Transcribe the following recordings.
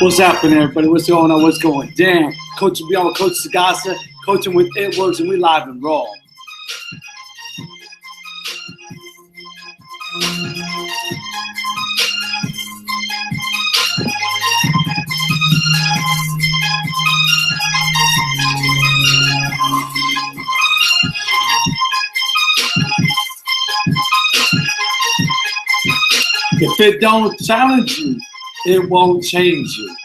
What's happening, everybody? What's going on? What's going down? Coaching beyond Coach Sagasa, coaching with It Works, and we live and raw. If it don't challenge you, it won't change you.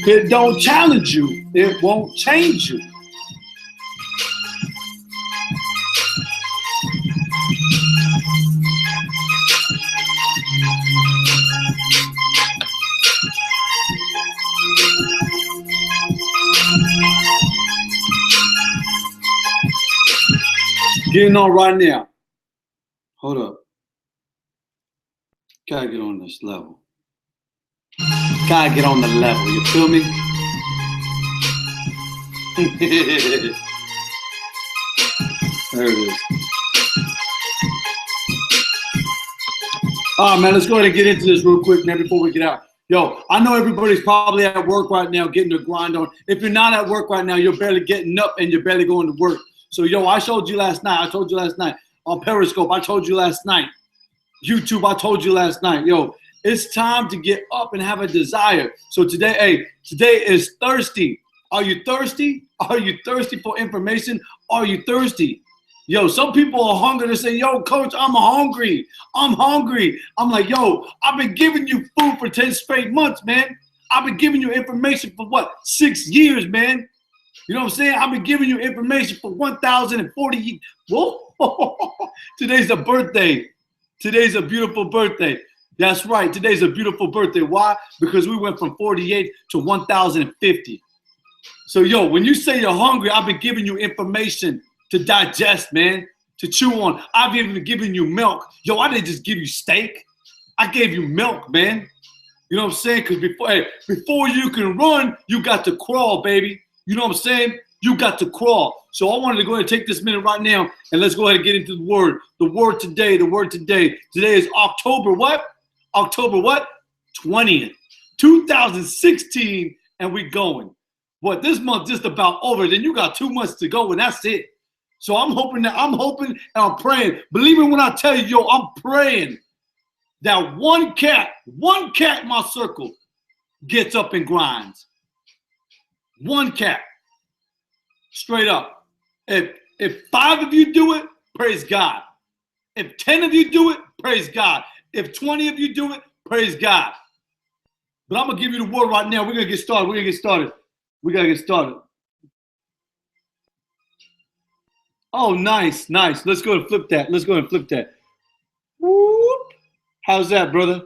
If it don't challenge you, it won't change you. Getting on right now. Hold up. Gotta get on this level. Gotta get on the level, you feel me? There it is. All right, man, let's go ahead and get into this real quick, man, before we get out. Yo, I know everybody's probably at work right now getting their grind on. If you're not at work right now, you're barely getting up and you're barely going to work. So, yo, I told you last night on Periscope, I told you last night. YouTube, I told you last night. Yo, it's time to get up and have a desire. So today is thirsty. Are you thirsty? Are you thirsty for information? Are you thirsty? Yo, some people are hungry. They say, yo, coach, I'm hungry. I'm hungry. I'm like, yo, I've been giving you food for 10 straight months, man. I've been giving you information for what? 6 years, man. You know what I'm saying? I've been giving you information for 1,040 years. Whoa. Today's a birthday. Today's a beautiful birthday. That's right. Today's a beautiful birthday. Why? Because we went from 48 to 1,050. So, yo, when you say you're hungry, I've been giving you information to digest, man, to chew on. I've even given you milk. Yo, I didn't just give you steak. I gave you milk, man. You know what I'm saying? Because before you can run, you got to crawl, baby. You know what I'm saying? You got to crawl. So I wanted to go ahead and take this minute right now, and let's go ahead and get into the word. The word today, the word today. Today is October what? October what? 20th, 2016, and we going. What, this month just about over. Then you got 2 months to go, and that's it. So I'm hoping and I'm praying. Believe me when I tell you, yo, I'm praying that one cat in my circle gets up and grinds. One cat. Straight up. If 5 of you do it, praise God. If 10 of you do it, praise God. If 20 of you do it, praise God. But I'm going to give you the word right now. We're going to get started. We got to get started. Oh, nice. Let's go and flip that. Whoop. How's that, brother?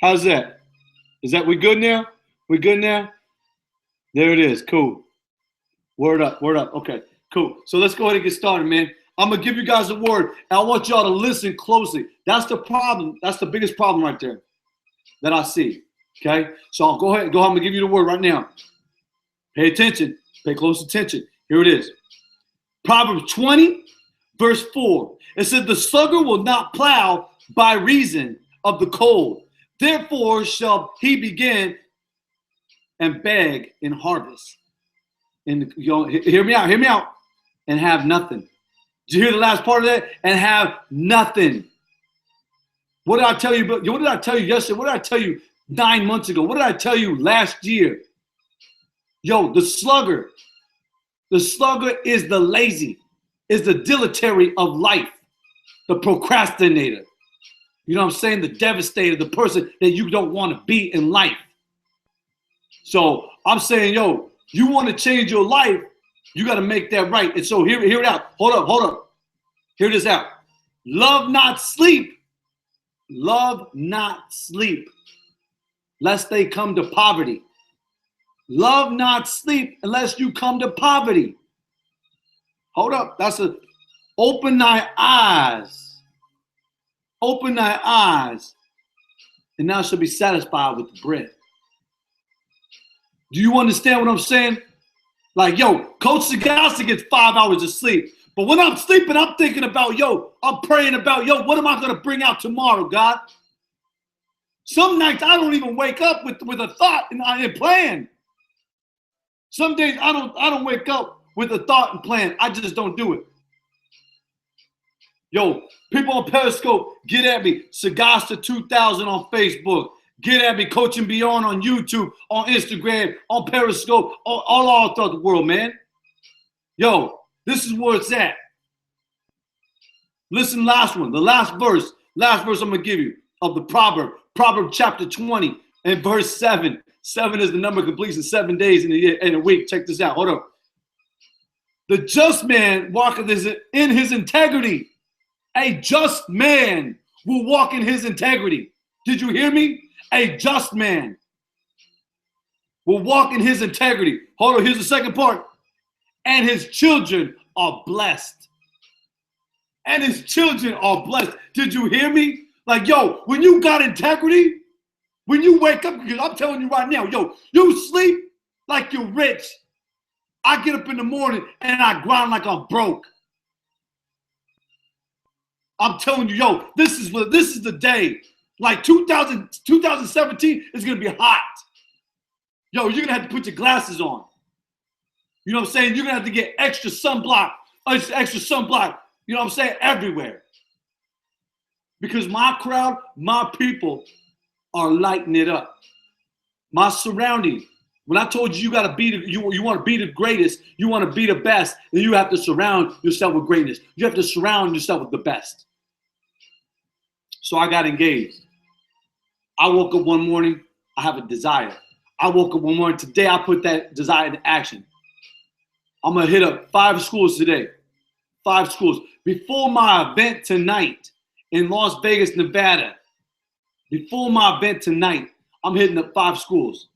How's that? Is that we good now? We good now? There it is. Cool. Word up. Okay, cool. So let's go ahead and get started, man. I'm going to give you guys a word, and I want y'all to listen closely. That's the problem. That's the biggest problem right there that I see, okay? So I'll go ahead. I'm going to give you the word right now. Pay attention. Pay close attention. Here it is. Proverbs 20, verse 4. It said, the sluggard will not plow by reason of the cold. Therefore shall he begin and beg in harvest. And hear me out. And have nothing. Did you hear the last part of that? And have nothing. What did I tell you? What did I tell you yesterday? What did I tell you 9 months ago? What did I tell you last year? Yo, the sluggard is the lazy, is the dilatory of life, the procrastinator. You know what I'm saying? The devastator, the person that you don't want to be in life. So I'm saying, yo, you want to change your life, you got to make that right. And so hear it out. Hold up. Hear this out. Love not sleep, lest they come to poverty. Love not sleep unless you come to poverty. Hold up. Open thy eyes. Open thy eyes, and thou shalt be satisfied with the bread. Do you understand what I'm saying? Like, yo, Coach Sagasa gets 5 hours of sleep, But when I'm sleeping, I'm thinking about, yo, I'm praying about, yo, what am I going to bring out tomorrow, God? Some nights I don't even wake up with a thought and a plan. Some days I don't wake up with a thought and plan. I just don't do it. Yo, people on Periscope, get at me. Sagasta 2000 on Facebook. Get at me. Coaching Beyond on YouTube, on Instagram, on Periscope, all throughout the world, man. Yo, this is where it's at. Listen, last one, the last verse I'm going to give you of the Proverb chapter 20 and verse 7. 7 is the number of completion, 7 days in a week. Check this out. Hold up. The just man walketh in his integrity. A just man will walk in his integrity. Did you hear me? A just man will walk in his integrity. Hold on, here's the second part. And his children are blessed. And his children are blessed. Did you hear me? Like, yo, when you got integrity, when you wake up, because I'm telling you right now, yo, you sleep like you're rich. I get up in the morning and I grind like I'm broke. I'm telling you, yo, this is the day. Like 2017 is going to be hot. Yo, you're going to have to put your glasses on. You know what I'm saying? You're going to have to get extra sunblock, you know what I'm saying, everywhere. Because my crowd, my people are lighting it up. My surroundings. When I told you you got to be you want to be the greatest, you want to be the best, then you have to surround yourself with greatness. You have to surround yourself with the best. So I got engaged. I woke up one morning, I have a desire. I woke up one morning, today I put that desire into action. I'm going to hit up 5 schools today. 5 schools. Before my event tonight in Las Vegas, Nevada, I'm hitting up 5 schools.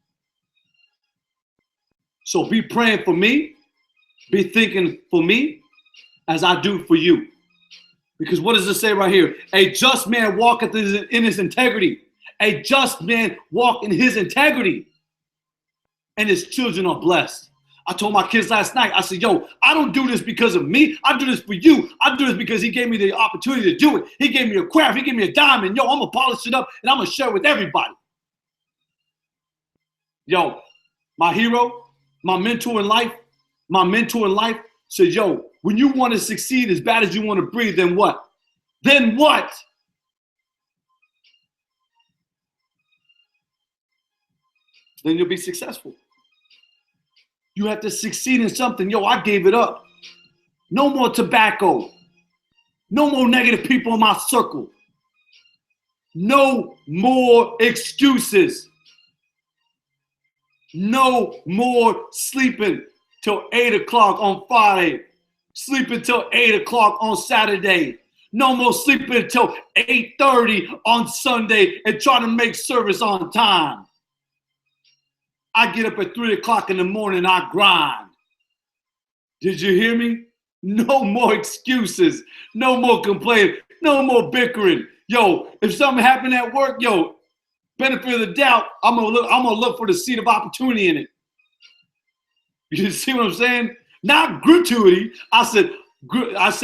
So be praying for me, be thinking for me as I do for you. Because what does it say right here? A just man walketh in his integrity. A just man walk in his integrity. And his children are blessed. I told my kids last night, I said, yo, I don't do this because of me. I do this for you. I do this because he gave me the opportunity to do it. He gave me a craft. He gave me a diamond. Yo, I'm going to polish it up and I'm going to share it with everybody. Yo, my hero, my mentor in life said, yo, when you want to succeed as bad as you want to breathe, then what? Then what? Then you'll be successful. You have to succeed in something. Yo, I gave it up. No more tobacco. No more negative people in my circle. No more excuses. No more sleeping till 8 o'clock on Friday. Sleeping till 8 o'clock on Saturday. No more sleeping till 8:30 on Sunday and trying to make service on time. I get up at 3 o'clock in the morning and I grind. Did you hear me? No more excuses. No more complaining. No more bickering. Yo, if something happened at work, yo, benefit of the doubt, I'm gonna look for the seed of opportunity in it. You see what I'm saying? Not gratuity. I said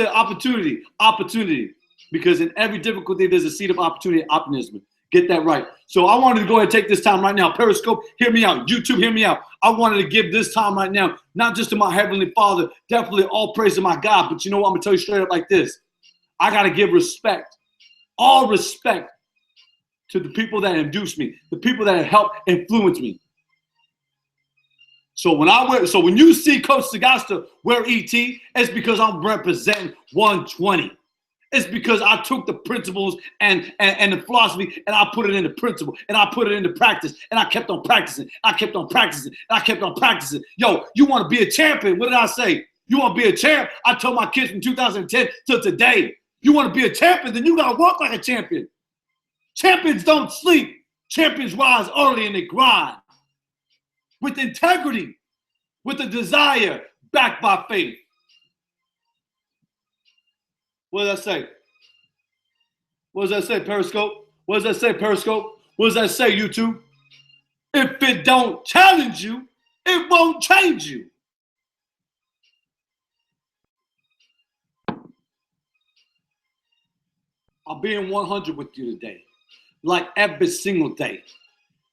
opportunity. Because in every difficulty, there's a seed of opportunity and optimism. Get that right. So I wanted to go ahead and take this time right now. Periscope, hear me out. YouTube, hear me out. I wanted to give this time right now, not just to my Heavenly Father, definitely all praise to my God. But you know what? I'm going to tell you straight up like this. I got to give respect, all respect to the people that induced me, the people that have helped influence me. So when you see Coach Sagasta wear ET, it's because I'm representing 120. It's because I took the principles and the philosophy and I put it into principle and I put it into practice and I kept on practicing. Yo, you want to be a champion? What did I say? You want to be a champ? I told my kids from 2010 to today, you want to be a champion, then you got to work like a champion. Champions don't sleep. Champions rise early and they grind. With integrity, with a desire, backed by faith. What does that say? What does that say, Periscope? What does that say, Periscope? What does that say, YouTube? If it don't challenge you, it won't change you. I'm being 100 with you today. Like every single day.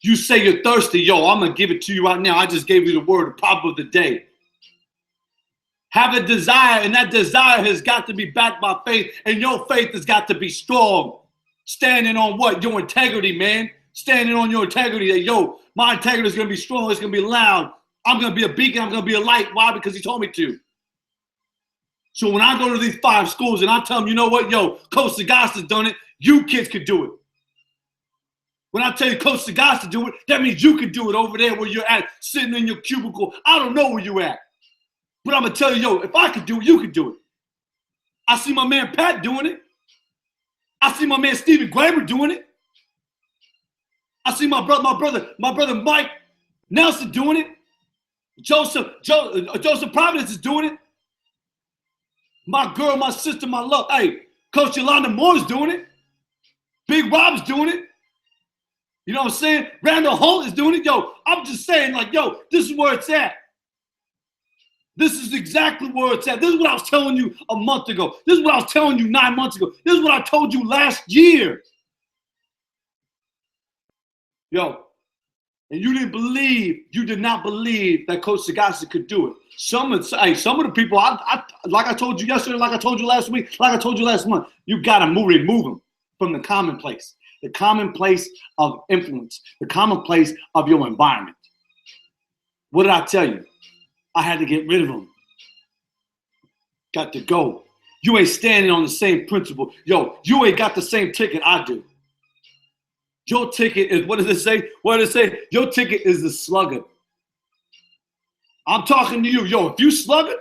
You say you're thirsty, yo, I'm going to give it to you right now. I just gave you the word, the pop of the day. Have a desire, and that desire has got to be backed by faith, and your faith has got to be strong. Standing on what? Your integrity, man. Standing on your integrity that, yo, my integrity is going to be strong. It's going to be loud. I'm going to be a beacon. I'm going to be a light. Why? Because he told me to. So when I go to these 5 schools and I tell them, you know what, yo, Coach Sagasta done it, you kids could do it. When I tell you Coach Sagasta do it, that means you can do it over there where you're at, sitting in your cubicle. I don't know where you're at. But I'm going to tell you, yo, if I could do it, you could do it. I see my man Pat doing it. I see my man Stephen Glaber doing it. I see my brother Mike Nelson doing it. Joseph Providence is doing it. My girl, my sister, my love. Hey, Coach Yolanda Moore's doing it. Big Rob's doing it. You know what I'm saying? Randall Holt is doing it. Yo, I'm just saying, like, yo, this is where it's at. This is exactly where it's at. This is what I was telling you a month ago. This is what I was telling you 9 months ago. This is what I told you last year. Yo, and you did not believe that Coach Sagasta could do it. Some of the people, like I told you yesterday, like I told you last week, like I told you last month, you got to remove them from the commonplace of influence, the commonplace of your environment. What did I tell you? I had to get rid of them. Got to go. You ain't standing on the same principle. Yo, you ain't got the same ticket I do. Your ticket is, what does it say? What does it say? Your ticket is the slugger. I'm talking to you. Yo, if you slugger,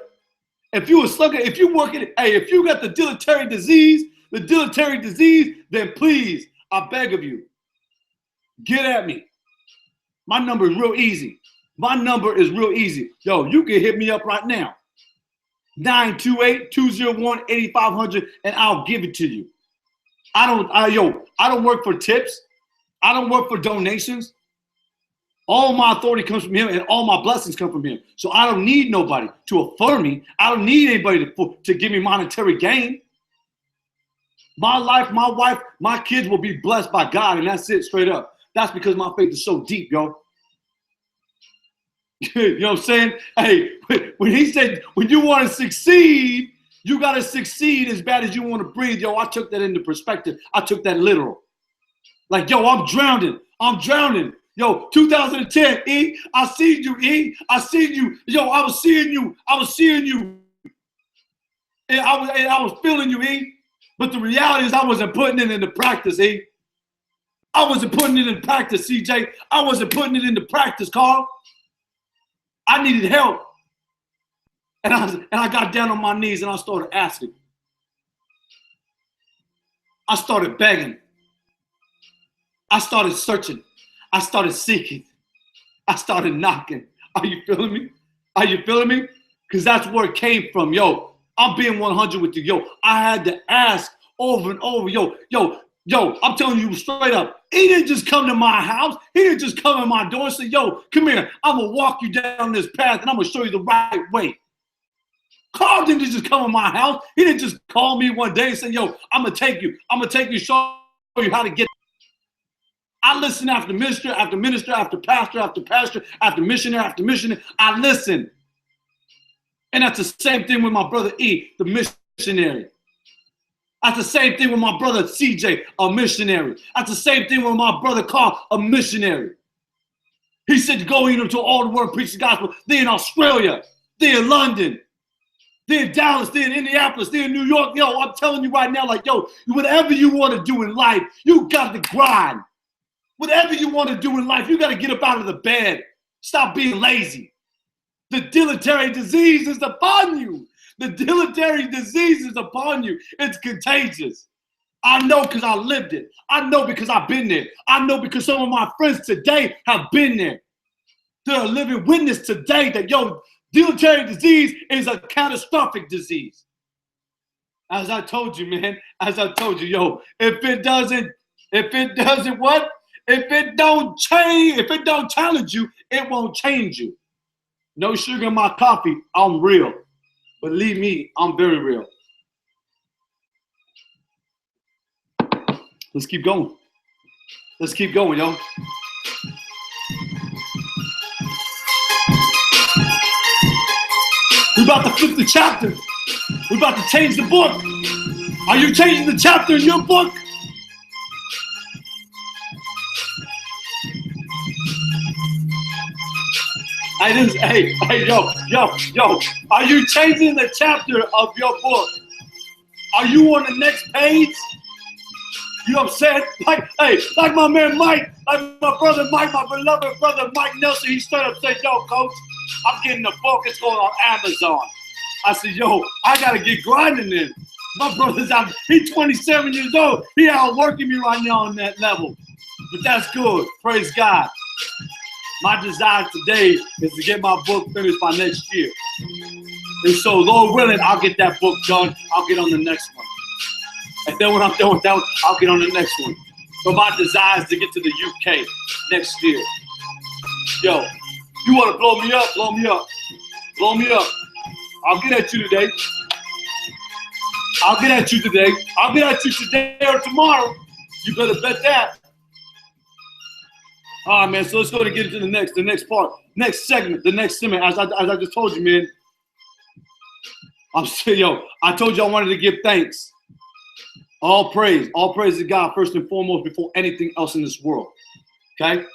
if you a slugger, if you working, hey, if you got the dilatory disease, then please, I beg of you, get at me. My number is real easy. Yo, you can hit me up right now. 928-201-8500, and I'll give it to you. I don't work for tips. I don't work for donations. All my authority comes from him, and all my blessings come from him. So I don't need nobody to affirm me. I don't need anybody to give me monetary gain. My life, my wife, my kids will be blessed by God, and that's it, straight up. That's because my faith is so deep, yo. You know what I'm saying? Hey, when he said, when you want to succeed, you got to succeed as bad as you want to breathe. Yo, I took that into perspective. I took that literal. Like, yo, I'm drowning. Yo, 2010, E, I seen you, E. I seen you. Yo, I was seeing you. And I was feeling you, E. But the reality is I wasn't putting it into practice, E. I wasn't putting it in practice, CJ. I wasn't putting it into practice, Carl. I needed help. And I got down on my knees and I started asking. I started begging. I started searching. I started seeking. I started knocking. Are you feeling me? Because that's where it came from. Yo, I'm being 100 with you. Yo, I had to ask over and over. Yo, I'm telling you straight up. He didn't just come to my house. He didn't just come to my door and say, yo, come here. I'm going to walk you down this path and I'm going to show you the right way. Carl didn't just come to my house. He didn't just call me one day and say, yo, I'm going to take you. Show you how to get. I listen after minister, after minister, after pastor, after pastor, after missionary, after missionary. I listen. And that's the same thing with my brother E, the missionary. That's the same thing with my brother CJ, a missionary. That's the same thing with my brother Carl, a missionary. He said, go into all the world, preach the gospel. They're in Australia. They're in London. They're in Dallas. They're in Indianapolis. They're in New York. Yo, I'm telling you right now, like, yo, whatever you want to do in life, you got to grind. Whatever you want to do in life, you got to get up out of the bed. Stop being lazy. The dilatory disease is upon you. It's contagious. I know because I lived it. I know because I've been there. I know because some of my friends today have been there. They're a living witness today that, yo, dilatory disease is a catastrophic disease. As I told you, man, yo, if it don't challenge you, it won't change you. No sugar in my coffee, I'm real. Believe me, I'm very real. Let's keep going. Let's keep going, yo. We're about to flip the chapter. We're about to change the book. Are you changing the chapter in your book? Hey, yo. Are you changing the chapter of your book? Are you on the next page? You upset? Like my man Mike, like my brother Mike, my beloved brother Mike Nelson, he straight up said, yo, coach, I'm getting the book. It's going on Amazon. I said, yo, I got to get grinding in. My brother's out. He's 27 years old. He outworking me right now on that level. But that's good. Praise God. My desire today is to get my book finished by next year. And so, Lord willing, I'll get that book done. I'll get on the next one. And then when I'm done with that one, I'll get on the next one. But my desire is to get to the UK next year. Yo, you want to blow me up? Blow me up. Blow me up. I'll get at you today. I'll get at you today. I'll get at you today or tomorrow. You better bet that. All right, man. So let's go and get into the next part, next segment, the next segment. As I just told you, man. I'm saying, yo, I told you I wanted to give thanks. All praise to God first and foremost before anything else in this world. Okay?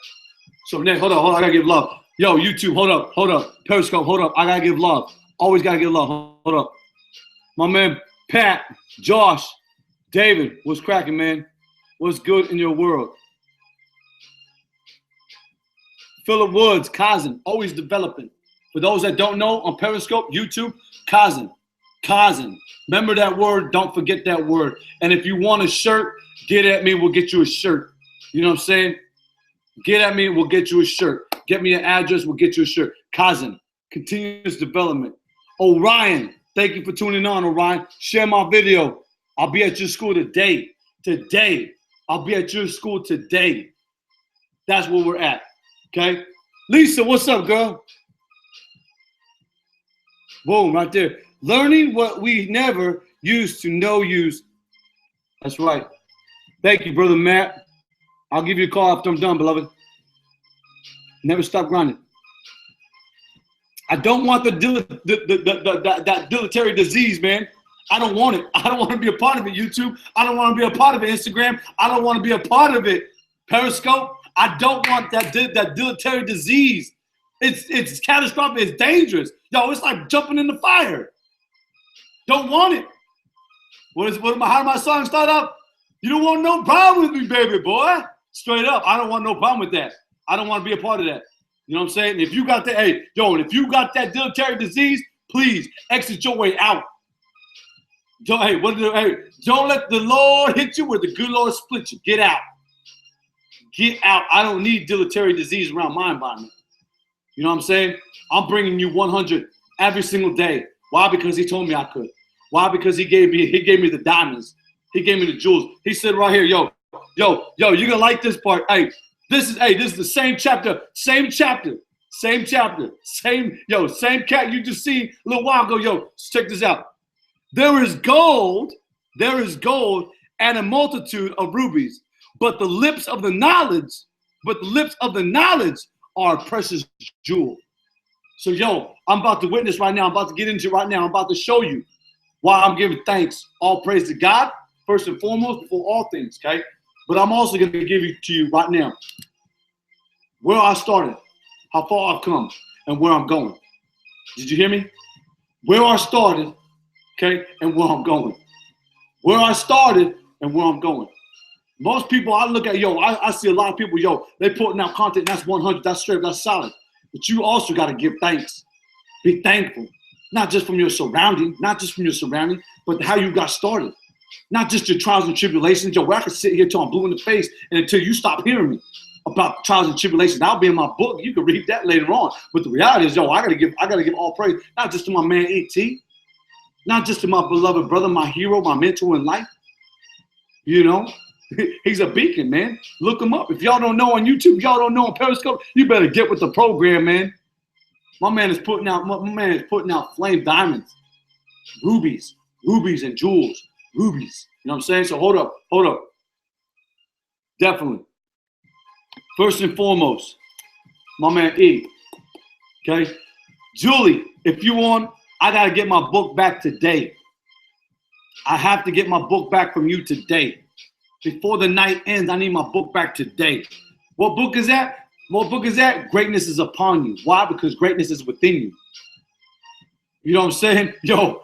So next, hold on, I gotta give love. Yo, YouTube, hold up. Periscope, hold up. I gotta give love. Always gotta give love. Hold up. My man Pat, Josh, David, what's cracking, man? What's good in your world? Philip Woods, Kazan, always developing. For those that don't know, on Periscope, YouTube, Kazan. Remember that word. Don't forget that word. And if you want a shirt, get at me. We'll get you a shirt. You know what I'm saying? Get at me. We'll get you a shirt. Get me an address. We'll get you a shirt. Kazan, continuous development. Orion, thank you for tuning on, Orion. Share my video. I'll be at your school today. I'll be at your school today. That's where we're at. Okay? Lisa, what's up, girl? Boom, right there. Learning what we never used to know use. That's right. Thank you, brother Matt. I'll give you a call after I'm done, beloved. Never stop grinding. I don't want that dilatory disease, man. I don't want it. I don't want to be a part of it, YouTube. I don't want to be a part of it, Instagram. I don't want to be a part of it, Periscope. I don't want that dilatory disease. It's catastrophic. It's dangerous. Yo, it's like jumping in the fire. Don't want it. How my song start up? You don't want no problem with me, baby boy. Straight up, I don't want no problem with that. I don't want to be a part of that. You know what I'm saying? If you got that, and if you got that dilatory disease, please exit your way out. Don't let the Lord hit you where the good Lord split you. Get out. Get out. I don't need dilatory disease around my environment. You know what I'm saying? I'm bringing you 100 every single day. Why? Because he told me I could. Why? Because he gave me the diamonds. He gave me the jewels. He said right here, yo, you're gonna like this part. This is the same chapter. Same cat you just seen a little while ago. Yo, check this out. There is gold and a multitude of rubies, but the lips of the knowledge are a precious jewel. So, yo, I'm about to witness right now. I'm about to get into it right now. I'm about to show you why I'm giving thanks. All praise to God, first and foremost, before all things, okay? But I'm also going to give it to you right now where I started, how far I've come, and where I'm going. Did you hear me? Where I started, okay, and where I'm going. Where I started and where I'm going. Most people I look at, I see a lot of people, they putting out content, that's 100, that's straight, that's solid. But you also got to give thanks. Be thankful. Not just from your surrounding, but how you got started. Not just your trials and tribulations. Where I can sit here till I'm blue in the face and until you stop hearing me about trials and tribulations. That'll be in my book. You can read that later on. But the reality is, I gotta give all praise, not just to my man E.T., not just to my beloved brother, my hero, my mentor in life. You know? He's a beacon, man. Look him up. If y'all don't know on YouTube, y'all don't know on Periscope, you better get with the program, man. My man is putting out flame diamonds, rubies and jewels, rubies. You know what I'm saying? So hold up. Definitely. First and foremost, my man E. Okay? Julie, if you want, I got to get my book back today. I have to get my book back from you today. Before the night ends, I need my book back today. What book is that? What book is that? Greatness is upon you. Why? Because greatness is within you. You know what I'm saying? Yo,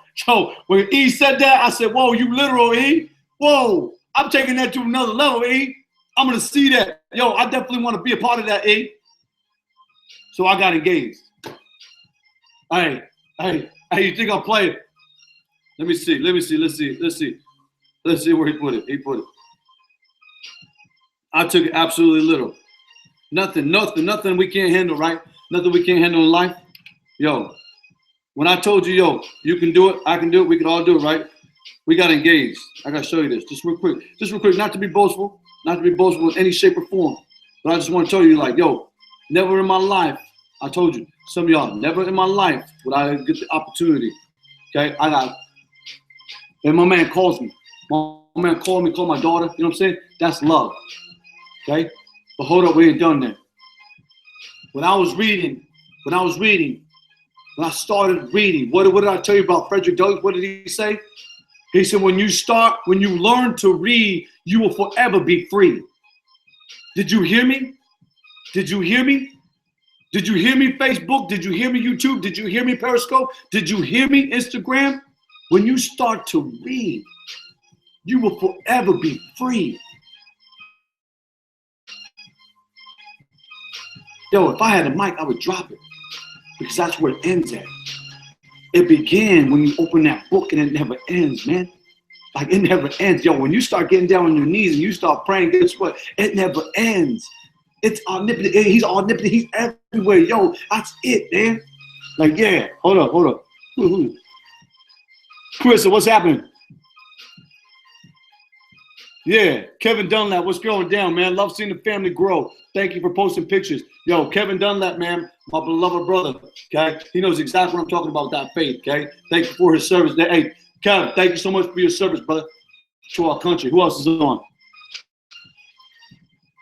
when E said that, I said, whoa, you literal, E? Whoa, I'm taking that to another level, E. I'm going to see that. Yo, I definitely want to be a part of that, E. So I got engaged. Hey, you think I'll play it? Let me see where he put it. I took it absolutely literal. Nothing we can't handle, right? Nothing we can't handle in life. Yo, when I told you, yo, you can do it, I can do it, we can all do it, right? We got engaged. I got to show you this just real quick, not to be boastful in any shape or form. But I just want to tell you, like, yo, never in my life, I told you, some of y'all, never in my life would I get the opportunity. Okay, and my man calls me. My man called me, called my daughter, you know what I'm saying? That's love. Okay? But hold up, we ain't done that. When I started reading, what did I tell you about Frederick Douglass? What did he say? He said, when you learn to read, you will forever be free. Did you hear me? Did you hear me? Did you hear me, Facebook? Did you hear me, YouTube? Did you hear me, Periscope? Did you hear me, Instagram? When you start to read, you will forever be free. Yo, if I had a mic, I would drop it because that's where it ends at. It began when you open that book and it never ends, man. Like, it never ends. Yo, when you start getting down on your knees and you start praying, guess what? It never ends. It's omnipotent. He's omnipotent. He's everywhere. Yo, that's it, man. Like, yeah. Hold up. Chris, what's happening? Yeah, Kevin Dunlap, what's going down, man? Love seeing the family grow. Thank you for posting pictures. Yo, Kevin Dunlap, man, my beloved brother, okay? He knows exactly what I'm talking about with that faith, okay? Thank you for his service. Hey, Kevin, thank you so much for your service, brother, to our country. Who else is on?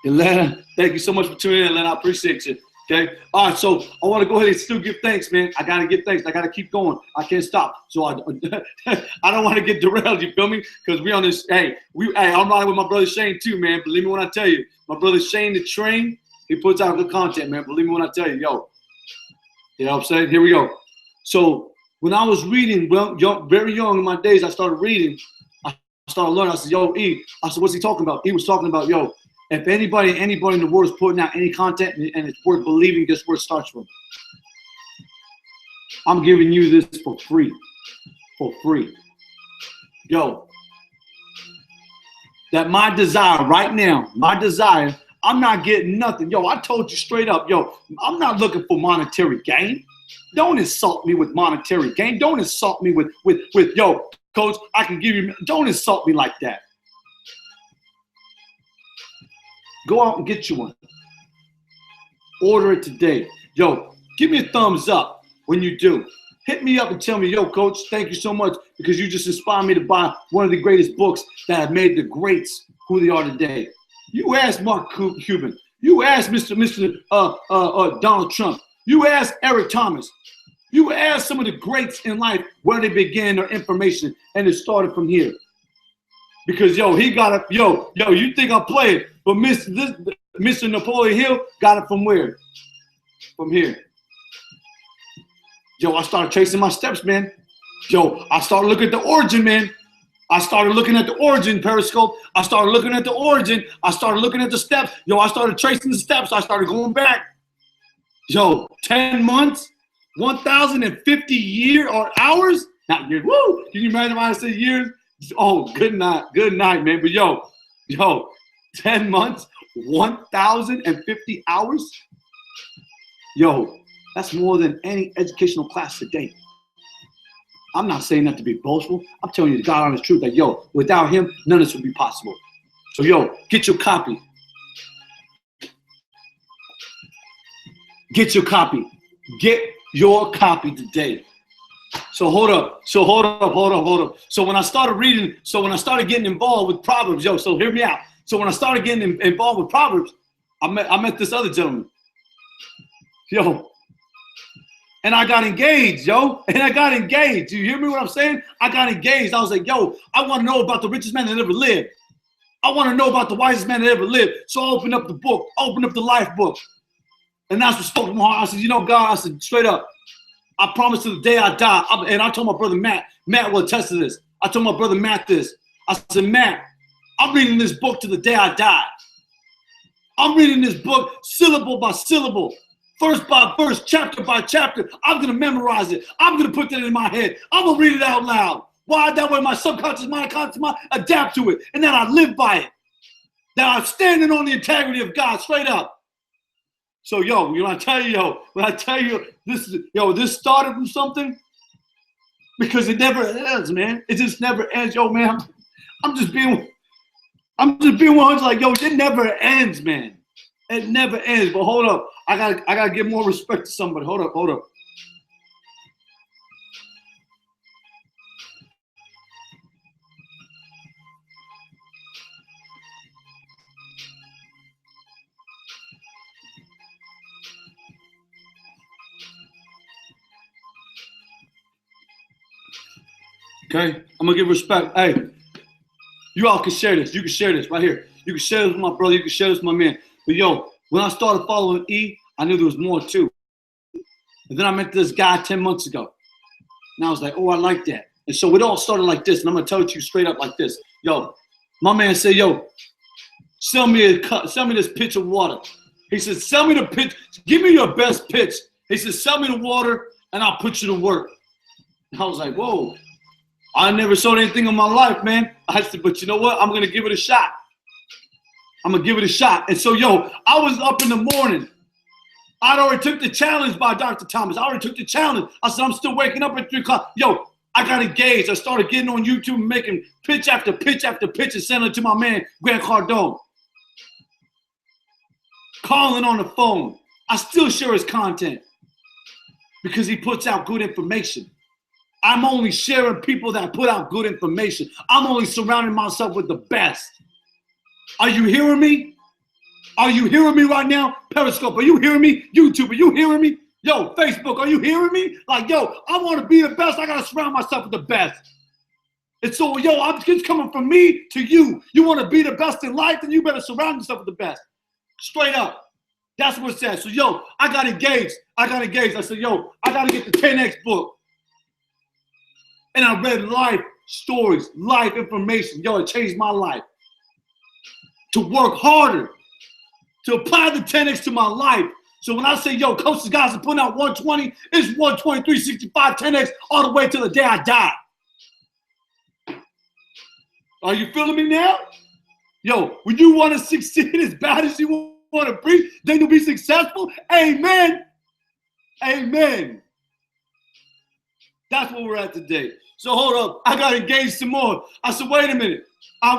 Atlanta, thank you so much for tuning in, Atlanta. I appreciate you. Okay. All right. So I want to go ahead and still give thanks, man. I gotta give thanks. I gotta keep going. I can't stop. So I don't want to get derailed. You feel me? Because we on this. Hey, I'm riding with my brother Shane too, man. Believe me when I tell you, my brother Shane the Train, he puts out good content, man. Believe me when I tell you, yo. You know what I'm saying? Here we go. So when I was reading, very young in my days, I started reading. I started learning. I said, yo, E. I said, what's he talking about? He was talking about, yo. If anybody in the world is putting out any content and it's worth believing, guess where it starts from? I'm giving you this for free. For free. Yo, that my desire right now, I'm not getting nothing. Yo, I told you straight up, yo, I'm not looking for monetary gain. Don't insult me with monetary gain. Don't insult me with yo, coach, I can give you, don't insult me like that. Go out and get you one. Order it today. Yo, give me a thumbs up when you do. Hit me up and tell me, yo, coach, thank you so much because you just inspired me to buy one of the greatest books that have made the greats who they are today. You asked Mark Cuban. You asked Mr. Donald Trump. You asked Eric Thomas. You asked some of the greats in life where they began their information, and it started from here. Because, yo, he got it. Yo, you think I'm playing, but Mr. Napoleon Hill got it from where? From here. Yo, I started tracing my steps, man. Yo, I started looking at the origin, man. I started looking at the origin, Periscope. I started looking at the origin. I started looking at the steps. Yo, I started tracing the steps. I started going back. Yo, 10 months, 1,050 years or hours? Not years. Woo! Can you imagine when I said years? Oh, good night, man. But yo, 10 months, 1,050 hours? Yo, that's more than any educational class today. I'm not saying that to be boastful. I'm telling you the God honest truth that, yo, without him, none of this would be possible. So, yo, get your copy. Get your copy. Get your copy today. So hold up. So when I started reading, when I started getting involved with Proverbs, yo, so hear me out. So when I started getting involved with Proverbs, I met this other gentleman. Yo. And I got engaged, yo. And I got engaged. You hear me what I'm saying? I got engaged. I was like, yo, I want to know about the richest man that ever lived. I want to know about the wisest man that ever lived. So I opened up the book, opened up the life book. And that's what spoke to my heart. I said, you know, God, I said, straight up, I promise to the day I die. And I told my brother Matt will attest to this. I told my brother Matt this. I said, Matt, I'm reading this book to the day I die. I'm reading this book syllable by syllable, verse by verse, chapter by chapter. I'm going to memorize it. I'm going to put that in my head. I'm going to read it out loud. Why? That way my subconscious mind, conscious mind, adapt to it. And then I live by it. That I'm standing on the integrity of God straight up. So, yo, when I tell you, this started from something, because it never ends, man. It just never ends. Yo, man, I'm just being 100, like, yo, it never ends, man. It never ends. But hold up. I gotta give more respect to somebody. Hold up. Okay, I'm gonna give respect. Hey, you all can share this. You can share this right here. You can share this with my brother. You can share this with my man. But yo, when I started following E, I knew there was more too. And then I met this guy 10 months ago. And I was like, oh, I like that. And so it all started like this. And I'm gonna tell it to you straight up like this. Yo, my man said, yo, sell me this pitch of water. He said, sell me the pitch. Give me your best pitch. He said, sell me the water and I'll put you to work. And I was like, whoa. I never sold anything in my life, man. I said, but you know what? I'm going to give it a shot. And so, yo, I was up in the morning. I'd already took the challenge by Dr. Thomas. I already took the challenge. I said, I'm still waking up at 3 o'clock. Yo, I got engaged. I started getting on YouTube and making pitch after pitch after pitch and sending it to my man, Grant Cardone. Calling on the phone. I still share his content because he puts out good information. I'm only sharing people that put out good information. I'm only surrounding myself with the best. Are you hearing me? Are you hearing me right now? Periscope, are you hearing me? YouTube, are you hearing me? Yo, Facebook, are you hearing me? Like, yo, I want to be the best. I got to surround myself with the best. And so, yo, it's coming from me to you. You want to be the best in life, then you better surround yourself with the best. Straight up. That's what it says. So, yo, I got engaged. I said, yo, I got to get the 10X book. And I read life stories, life information. Yo, it changed my life. To work harder, to apply the 10X to my life. So when I say, yo, Coach's guys are putting out 120, it's 120, 365, 10X all the way till the day I die. Are you feeling me now? Yo, when you want to succeed as bad as you want to be, then you'll be successful. Amen. Amen. That's where we're at today. So hold up. I got engaged some more. I said, wait a minute. I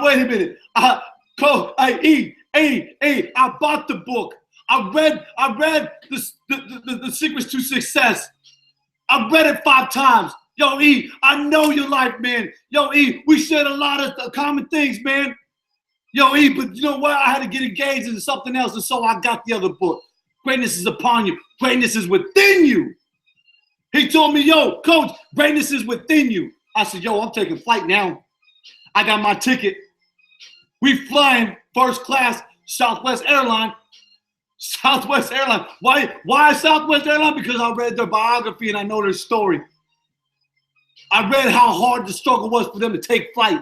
bought the book. I read the Secrets to Success. I read it 5 times. Yo, E, I know your life, man. Yo, E, we shared a lot of common things, man. Yo, E, but you know what? I had to get engaged into something else, and so I got the other book. Greatness is upon you. Greatness is within you. He told me, yo, Coach, greatness is within you. I said, yo, I'm taking flight now. I got my ticket. We flying first class Southwest Airline. Southwest Airline. Why Southwest Airline? Because I read their biography and I know their story. I read how hard the struggle was for them to take flight.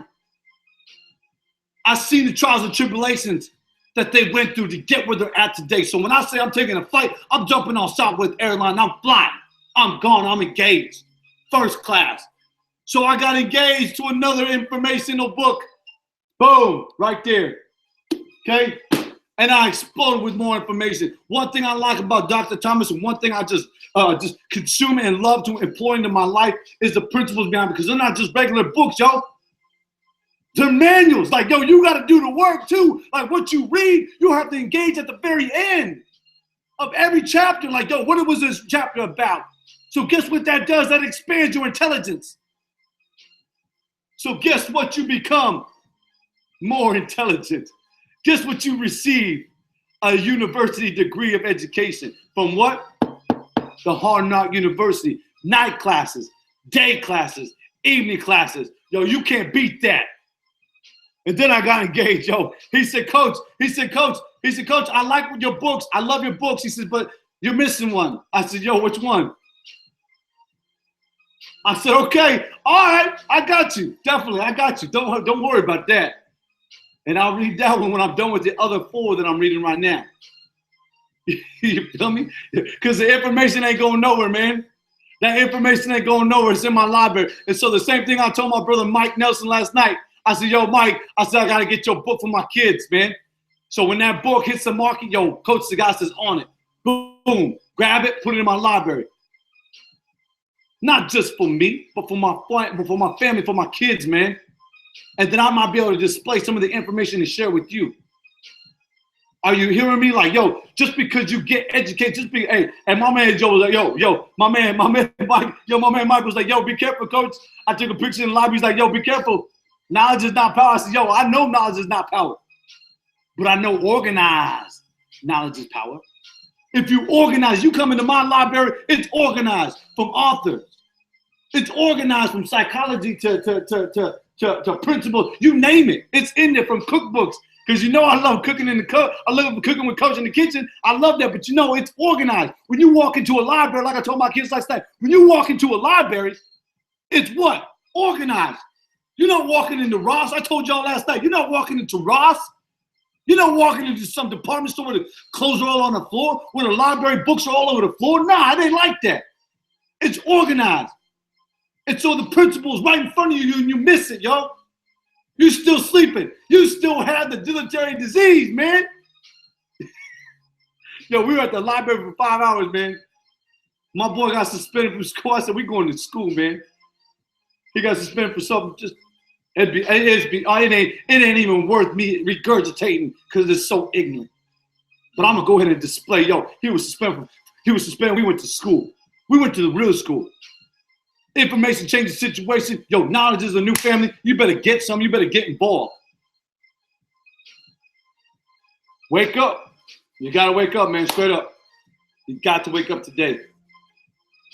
I seen the trials and tribulations that they went through to get where they're at today. So when I say I'm taking a flight, I'm jumping on Southwest Airline. I'm flying. I'm gone. I'm engaged. First class. So I got engaged to another informational book. Boom. Right there. Okay? And I exploded with more information. One thing I like about Dr. Thomas, and one thing I just consume and love to employ into my life is the principles behind it. Because they're not just regular books, yo. They're manuals. Like, yo, you got to do the work too. Like what you read, you have to engage at the very end of every chapter. Like, yo, what was this chapter about? So guess what that does? That expands your intelligence. So guess what? You become more intelligent. Guess what you receive? A university degree of education. From what? The Hard Knock University. Night classes, day classes, evening classes. Yo, you can't beat that. And then I got engaged, yo. He said, Coach, I like your books. I love your books. He said, but you're missing one. I said, yo, which one? I said, okay, all right, I got you. Definitely, I got you. Don't worry about that. And I'll read that one when I'm done with the other 4 that I'm reading right now. You feel me? Because the information ain't going nowhere, man. That information ain't going nowhere. It's in my library. And so the same thing I told my brother Mike Nelson last night. I said, yo, Mike, I got to get your book for my kids, man. So when that book hits the market, yo, Coach Sagasta is on it. Boom, grab it, put it in my library. Not just for me, but for my family, for my kids, man. And then I might be able to display some of the information and share with you. Are you hearing me? Like, yo, just because you get educated, just be, hey, and my man Joe was like, yo, my man Mike was like, yo, be careful, Coach. I took a picture in the library. He's like, yo, be careful. Knowledge is not power. I said, yo, I know knowledge is not power, but I know organized knowledge is power. If you organize, you come into my library, it's organized from authors. It's organized from psychology to principles. You name it. It's in there, from cookbooks. Because you know I love cooking in the I love cooking with Coach in the kitchen. I love that, but you know it's organized. When you walk into a library, like I told my kids last night, when you walk into a library, it's what? Organized. You're not walking into Ross. I told y'all last night, you're not walking into Ross. You're not walking into some department store where the clothes are all on the floor, where the library books are all over the floor. Nah, it ain't like that. It's organized. And so the principal's right in front of you and you miss it, yo. You still sleeping. You still have the dilatory disease, man. Yo, we were at the library for 5 hours, man. My boy got suspended from school. I said, we going to school, man. He got suspended for something. It ain't even worth me regurgitating because it's so ignorant. But I'm gonna go ahead and display. Yo, he was suspended. We went to school. We went to the real school. Information changes the situation. Yo, knowledge is a new family. You better get some. You better get involved. Wake up. You gotta wake up, man. Straight up. You got to wake up today.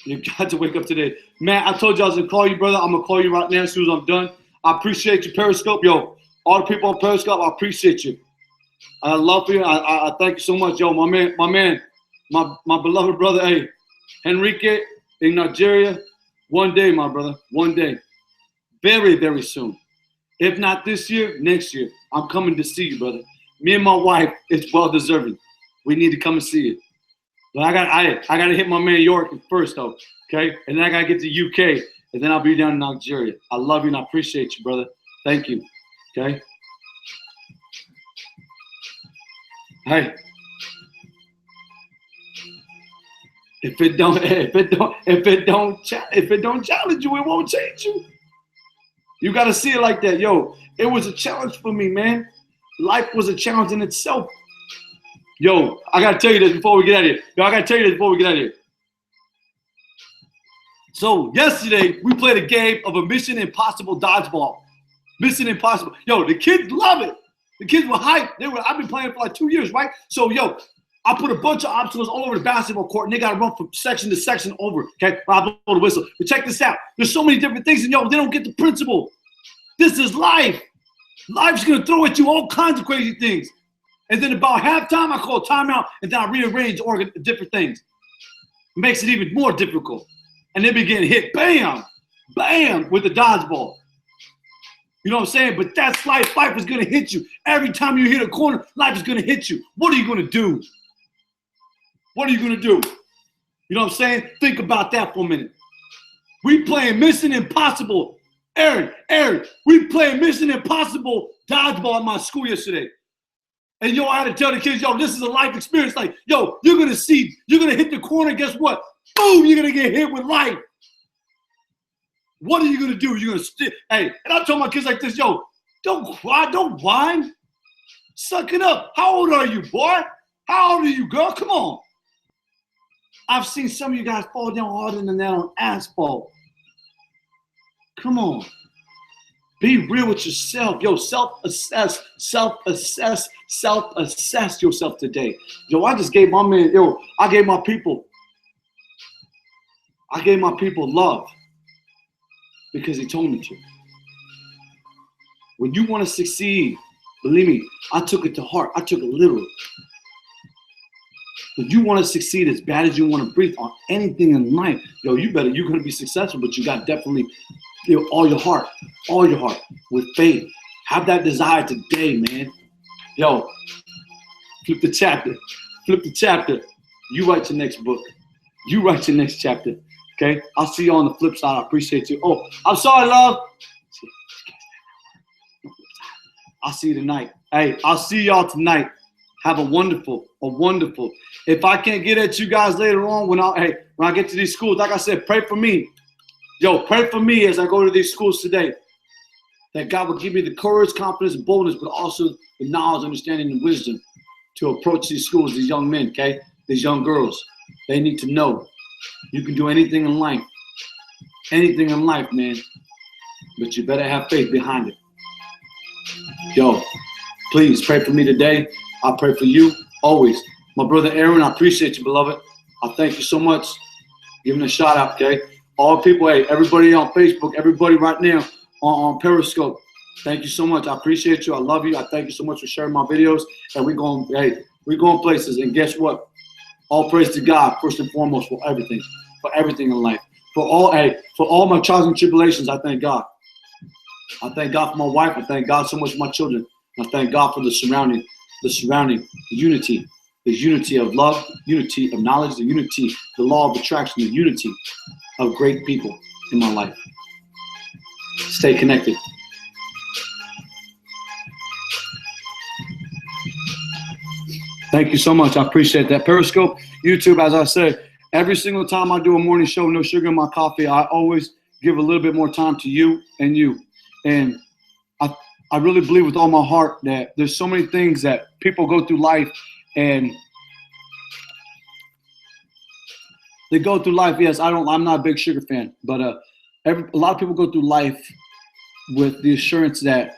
You got to wake up today. Man, I told you I was gonna call you, brother. I'm gonna call you right now as soon as I'm done. I appreciate you, Periscope. Yo, all the people on Periscope, I appreciate you. I love you. I thank you so much, yo. My beloved brother, hey, Enrique in Nigeria. One day, my brother, one day. Very, very soon. If not this year, next year. I'm coming to see you, brother. Me and my wife, it's well deserving. We need to come and see it. But I gotta hit my man York first though. Okay? And then I gotta get to UK. And then I'll be down in Nigeria. I love you and I appreciate you, brother. Thank you. Okay? Hey. If it don't challenge you, it won't change you. You gotta see it like that. Yo, it was a challenge for me, man. Life was a challenge in itself. Yo, I gotta tell you this before we get out of here. So yesterday we played a game of a Mission Impossible dodgeball. Mission Impossible. Yo, the kids love it. The kids were hyped. I've been playing for like 2 years, right? So yo, I put a bunch of obstacles all over the basketball court, and they got to run from section to section over, okay? I blow the whistle. But check this out. There's so many different things, and yo, they don't get the principle. This is life. Life's going to throw at you all kinds of crazy things. And then about halftime, I call timeout, and then I rearrange different things. It makes it even more difficult. And they begin to hit, bam, bam, with the dodgeball. You know what I'm saying? But that's life. Life is going to hit you. Every time you hit a corner, life is going to hit you. What are you going to do? What are you going to do? You know what I'm saying? Think about that for a minute. We playing Mission Impossible. Aaron, we playing Mission Impossible dodgeball at my school yesterday. And yo, I had to tell the kids, yo, this is a life experience. Like, yo, you're going to hit the corner. Guess what? Boom, you're going to get hit with life. What are you going to do? You're going to hey, and I told my kids like this, yo, don't cry, don't whine. Suck it up. How old are you, boy? How old are you, girl? Come on. I've seen some of you guys fall down harder than that on asphalt. Come on. Be real with yourself. Yo, self-assess, self-assess, self-assess yourself today. Yo, I just gave my man, I gave my people love because he told me to. When you want to succeed, believe me, I took it to heart. I took it literally. When you want to succeed as bad as you want to breathe on anything in life, yo, you're going to be successful, but you got definitely, all your heart, with faith. Have that desire today, man. Yo, flip the chapter. You write your next book. You write your next chapter, okay? I'll see you on the flip side. I appreciate you. Oh, I'm sorry, love. I'll see you tonight. Hey, I'll see y'all tonight. Have a wonderful. If I can't get at you guys later on, when I get to these schools, like I said, pray for me. Yo, pray for me as I go to these schools today. That God will give me the courage, confidence, boldness, but also the knowledge, understanding, and wisdom to approach these schools, these young men, okay? These young girls. They need to know you can do anything in life. Anything in life, man. But you better have faith behind it. Yo, please pray for me today. I pray for you always. My brother Aaron, I appreciate you, beloved. I thank you so much. Give him a shout out, okay? All people, hey, everybody on Facebook, everybody right now on Periscope. Thank you so much. I appreciate you. I love you. I thank you so much for sharing my videos. And we're going places. And guess what? All praise to God, first and foremost, for everything in life. For all my trials and tribulations, I thank God. I thank God for my wife. I thank God so much for my children. I thank God for the surrounding, the unity of love, unity of knowledge, the unity, the law of attraction, the unity of great people in my life. Stay connected. Thank you so much. I appreciate that. Periscope, YouTube, as I said, every single time I do a morning show, no sugar in my coffee, I always give a little bit more time to you and you. And I really believe with all my heart that there's so many things that people go through life and they go through life. Yes, I'm not a big sugar fan, but a lot of people go through life with the assurance that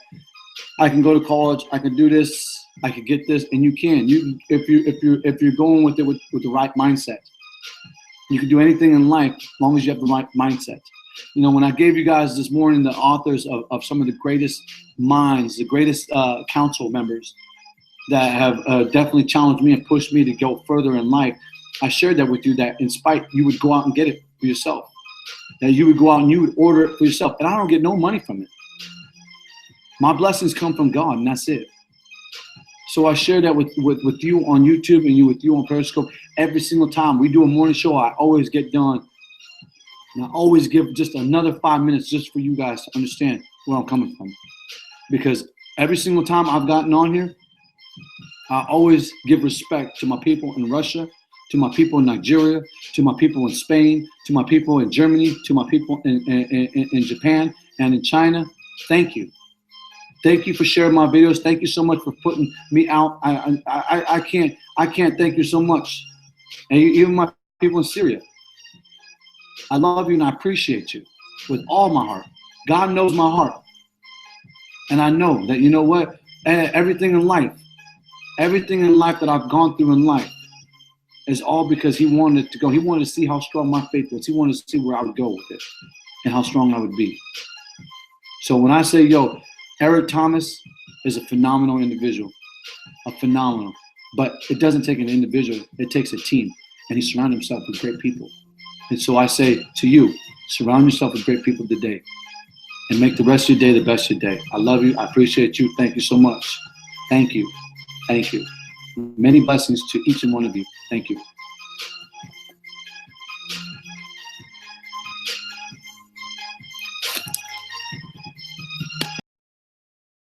I can go to college, I can do this, I can get this, and you can. If you're going with it with the right mindset, you can do anything in life as long as you have the right mindset. You know, when I gave you guys this morning the authors of some of the greatest minds, the greatest council members that have definitely challenged me and pushed me to go further in life, I shared that with you, that in spite, you would go out and get it for yourself. That you would go out and you would order it for yourself. And I don't get no money from it. My blessings come from God, and that's it. So I share that with you on YouTube and with you on Periscope. Every single time we do a morning show, I always get done. And I always give just another 5 minutes just for you guys to understand where I'm coming from. Because every single time I've gotten on here, I always give respect to my people in Russia, to my people in Nigeria, to my people in Spain, to my people in Germany, to my people in Japan and in China. Thank you. Thank you for sharing my videos. Thank you so much for putting me out. I can't thank you so much. And even my people in Syria. I love you and I appreciate you with all my heart. God knows my heart. And I know that, you know what? Everything in life that I've gone through in life is all because he wanted to go. He wanted to see how strong my faith was. He wanted to see where I would go with it and how strong I would be. So when I say, yo, Eric Thomas is a phenomenal individual, but it doesn't take an individual, it takes a team, and he surrounded himself with great people. And so I say to you, surround yourself with great people today and make the rest of your day the best of your day. I love you. I appreciate you. Thank you so much. Thank you. Thank you. Many blessings to each and one of you. Thank you.